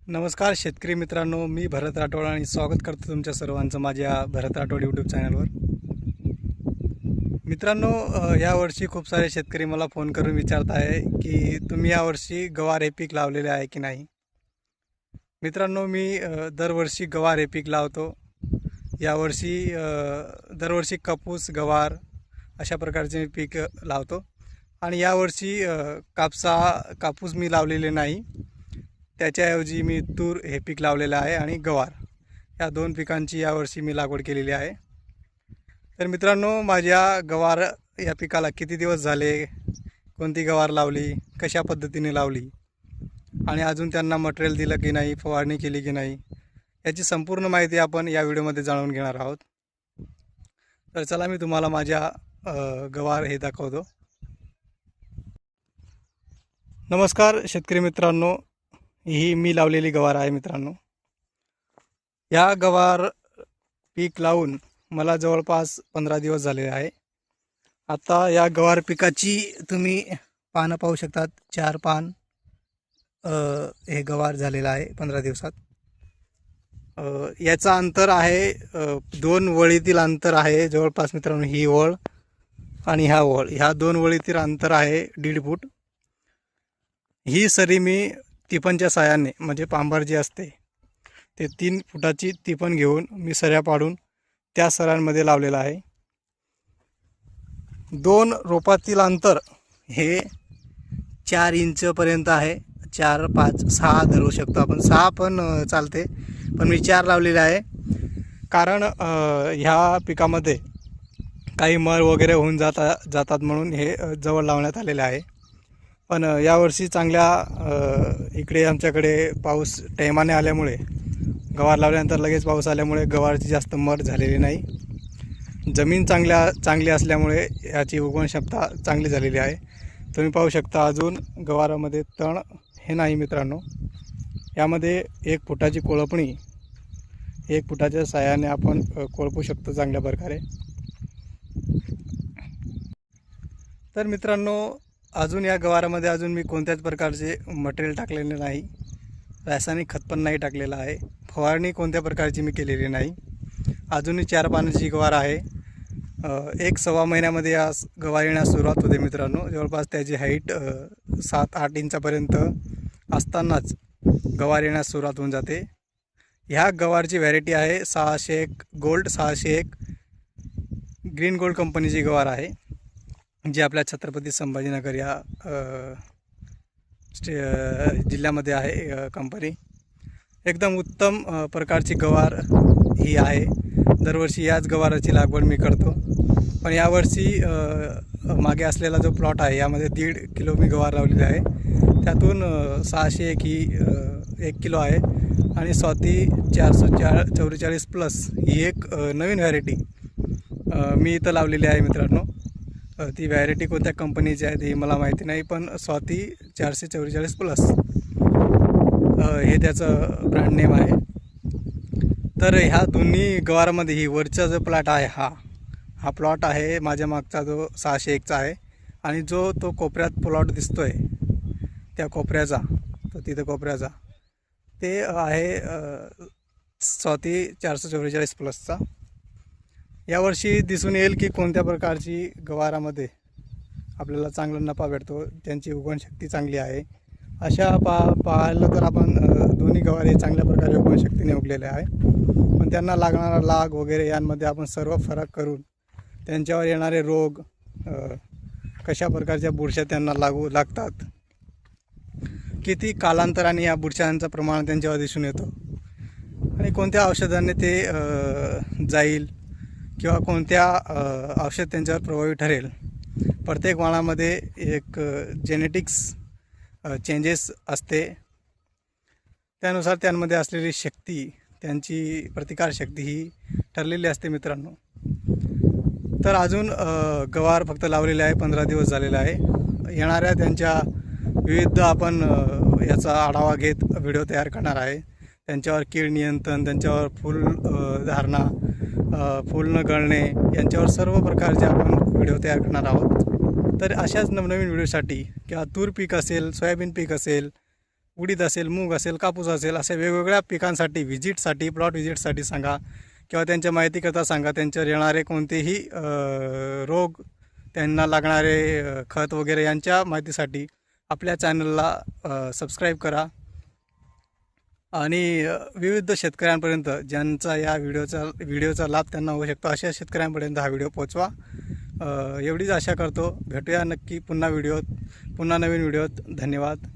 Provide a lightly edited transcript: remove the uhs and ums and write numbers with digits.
नमस्कार शेतकरी मित्रांनो, मी भरत राठोड आणि स्वागत करतो तुमच्या सर्वांचं माझ्या भरत राठोड यूट्यूब चॅनलवर. मित्रांनो, यावर्षी खूप सारे शेतकरी मला फोन करून विचारत आहे की तुम्ही यावर्षी गवार हे पीक लावलेले आहे की नाही. मित्रांनो, मी दरवर्षी गवार हे पीक लावतो. यावर्षी दरवर्षी कापूस गवार अशा प्रकारचे मी पीक लावतो आणि यावर्षी कापूस मी लावलेले नाही. त्याच्याऐवजी मी तूर हे पीक लावलेलं आहे आणि गवार या दोन पिकांची यावर्षी मी लागवड केलेली आहे. तर मित्रांनो, माझ्या गवार या पिकाला किती दिवस झाले, कोणती गवार लावली, कशा पद्धतीने लावली आणि अजून त्यांना मटेरियल दिलं की नाही, फवारणी केली की नाही, याची संपूर्ण माहिती आपण या व्हिडिओमध्ये जाणून घेणार आहोत. तर चला, मी तुम्हाला माझ्या गवार हे दाखवतो. नमस्कार शेतकरी मित्रांनो, ही मी लावलेली गवार आहे. मित्रांनो, या गवार पीक लावून मला जवळपास 15 दिवस झालेले आहे. आता या गवार पिकाची तुम्ही पानं पाहू शकतात. 4 पान हे गवार झालेलं आहे 15 दिवसात. याचा अंतर आहे 2 वळीतील अंतर आहे जवळपास. मित्रांनो, ही वळ आणि ह्या वळ, ह्या 2 वळीतील अंतर आहे 1.5 फूट. ही सरी मी तिपणच्या साहाय्याने, म्हणजे पांभार जे असते ते 3 फुटाची तिपण घेऊन मी सऱ्या पाडून त्या सऱ्यांमध्ये लावलेलं आहे. 2 रोपातील अंतर हे 4 इंचपर्यंत आहे. 4, 5, 6 धरू शकतो आपण. 6 पण चालते, पण मी 4 लावलेले आहे. कारण ह्या पिकामध्ये काही मर वगैरे होऊन जातात म्हणून हे जवळ लावण्यात आलेले आहे. पण यावर्षी चांगल्या इकडे आमच्याकडे पाऊस टायमाने आल्यामुळे, गवार लावल्यानंतर लगेच पाऊस आल्यामुळे गवारची जास्त मर झालेली नाही. जमीन चांगली असल्यामुळे याची उगवण क्षमता चांगली झालेली आहे. तुम्ही पाहू शकता, अजून गवारामध्ये तण हे नाही. मित्रांनो, यामध्ये 1 फुटाची कोळपणी 1 फुटाच्या साहाय्याने आपण कोळपू शकतो चांगल्या प्रकारे. तर मित्रांनो, अजून या गवारामध्ये अजून मी कोणत्याच प्रकारचे मटेरियल टाकलेले नाही. रासायनिक खत पण नाही टाकलेलं आहे. फवारणी कोणत्या प्रकारची मी केलेली नाही. अजूनही 4 पानाची गवार आहे. 1-1.25 महिन्यामध्ये या गवार येण्यास सुरुवात होते. मित्रांनो, जवळपास त्याची हाईट 7-8 इंचापर्यंत असतानाच गवार येण्यास सुरुवात होऊन जाते. ह्या गवारची व्हॅरायटी आहे 601 गोल्ड. 601 ग्रीन गोल्ड कंपनीची गवार आहे, जी आपल्या छत्रपती संभाजीनगर या जिल्ह्यामध्ये आहे कंपनी. एकदम उत्तम प्रकारची गवार ही आहे. दरवर्षी याच गवाराची लागवड मी करतो. पण यावर्षी मागे असलेला जो प्लॉट आहे, यामध्ये 1.5 किलो मी गवार लावलेली आहे. त्यातून 601 ही 1 किलो आहे आणि स्वाती 444 प्लस ही एक नवीन व्हॅरायटी मी इथं लावलेली आहे. मित्रांनो, ती व्हॅरायटी कोणत्या कंपनीची आहे ती मला माहिती नाही, पण स्वाती 444 प्लस हे त्याचं ब्रँड नेम आहे. तर ह्या दोन्ही गवारामध्ये ही वरचा जो प्लॉट आहे, हा प्लॉट आहे माझ्या मागचा जो 601चा आहे. आणि जो तो कोपऱ्यात प्लॉट दिसतोय त्या कोपऱ्याचा, तो तिथं कोपऱ्याचा, ते आहे स्वाती 444 प्लसचा. यावर्षी दिसून येईल की कोणत्या प्रकारची गवारामध्ये आपल्याला चांगला नफा भेटतो, त्यांची उगवणशक्ती चांगली आहे. अशा पाहिलं तर आपण दोन्ही गवारे चांगल्या प्रकारे उगवणशक्तीने उगलेले आहे. पण त्यांना लागणारा लाग वगैरे यांमध्ये आपण सर्व फरक करून त्यांच्यावर येणारे रोग, कशा प्रकारच्या बुरश्या त्यांना लागतात, किती कालांतराने या बुरशांचं प्रमाण त्यांच्यावर दिसून येतो आणि कोणत्या औषधाने ते जाईल किंवा कोणत्या औषध त्यांच्यावर प्रभावी ठरेल. प्रत्येक वाणामध्ये एक जेनेटिक्स चेंजेस असते. त्यानुसार त्यांमध्ये असलेली शक्ती, त्यांची प्रतिकारशक्ती ही ठरलेली असते. मित्रांनो, तर अजून गवार फक्त लावलेले आहे, 15 दिवस झालेले आहे. येणाऱ्या त्यांच्या विविध आपण याचा आढावा घेत व्हिडिओ तयार करणार आहे. त्यांच्यावर कीड नियंत्रण, त्यांच्यावर फूल धारणा, फूल न गळणे, यांच्यावर सर्व प्रकारचे आपण व्हिडिओ तयार करणार आहोत. तर अशाच नवनवीन व्हिडिओसाठी, किंवा तूर पीक असेल, सोयाबीन पीक असेल, उडीद असेल, मूग असेल, कापूस असेल, अशा वेगवेगळ्या पिकांसाठी व्हिजिटसाठी, प्लॉट व्हिजिटसाठी सांगा किंवा त्यांच्या माहितीकरता सांगा. त्यांच्यावर येणारे कोणतेही रोग, त्यांना लागणारे खत वगैरे यांच्या माहितीसाठी आपल्या चॅनलला सबस्क्राईब करा आणि विविध शेतकऱ्यांपर्यंत ज्यांचा या व्हिडिओचा लाभ त्यांना होऊ शकतो अशा शेतकऱ्यांपर्यंत हा व्हिडिओ पोहोचवा. एवढीच आशा करतो. भेटूया नक्की पुन्हा नवीन व्हिडिओत. धन्यवाद.